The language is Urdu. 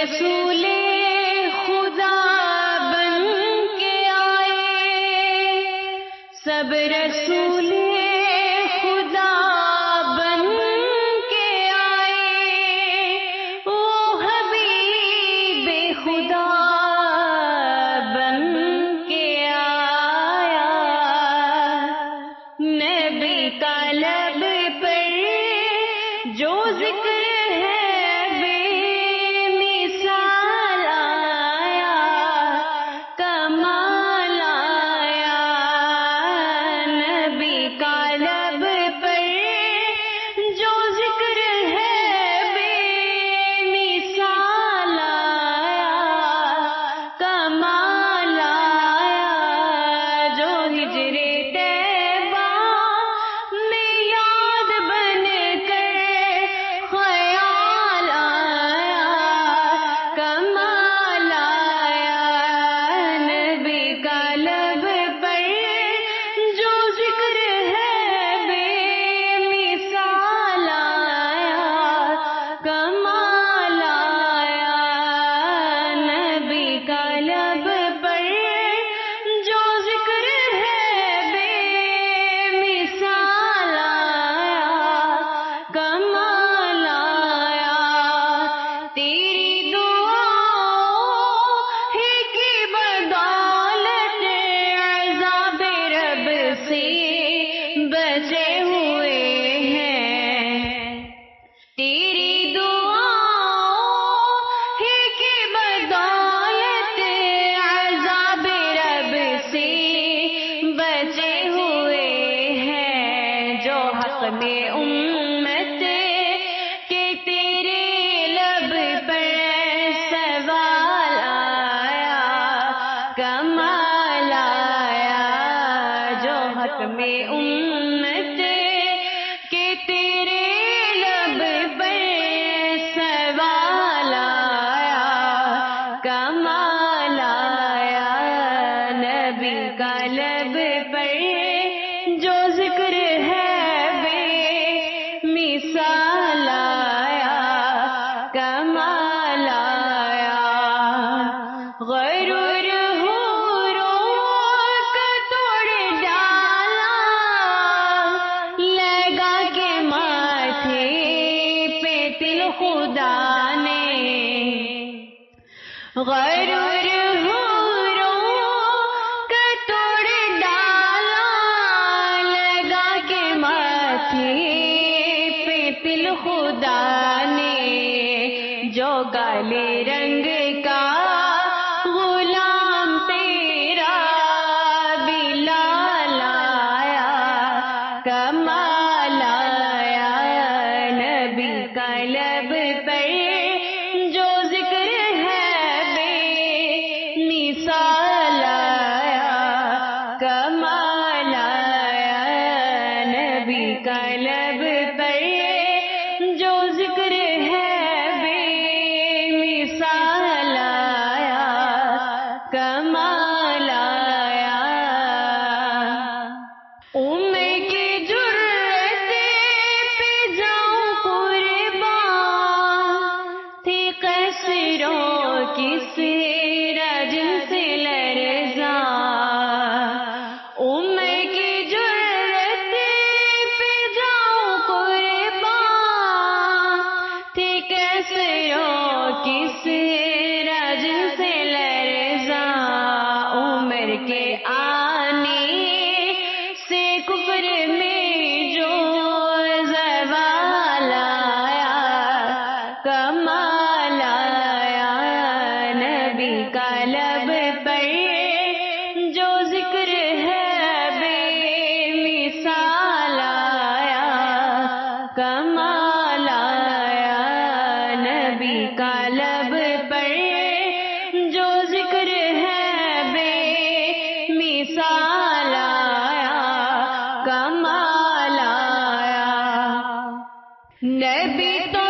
رسول خدا بن کے آئے، سب رسول خدا بن کے آئے، وہ حبیب خدا بن کے آیا، نبی کا لب پر جو ذکر میں امت کے تیرے لب پر سوال آیا، کمال آیا، جو حق میں امت کے تیرے لب پر سوال آیا، کمال آیا، نبی کا لب پر جو ذکر ہے مثال آیا، کمال آیا، غرور حوروں کا توڑ ڈالا، لگا کے ماتھے پہ تل خدا نے، غرور حوروں کا توڑ ڈالا، لگا کے ماتھے تل خدا نے، جو کالے رنگ کا غلام تیرا بلال آیا، کمال آیا، نبی کا لب پر جو ذکر ہے بے مثال آیا، کمال آیا، نبی کا لب پر جو ذکر ہے بے مثال آیا، کمال آیا، عمر کی جرت پہ جاؤں قربان، تھی قصروں کی سراج سے لرزاں، عمر کی جرت پہ جاؤں قربان، تھی قصروں کی سراج سے لرزاں، عمر کے آنے سے کفر میں جو زوال آیا، کمال آیا، نبی کا لب پر جو ذکر ہے بے مثال آیا، کمال آیا، نبی کا لب پر جو ذکر ہے بے مثال آیا، کمال آیا، نبی تو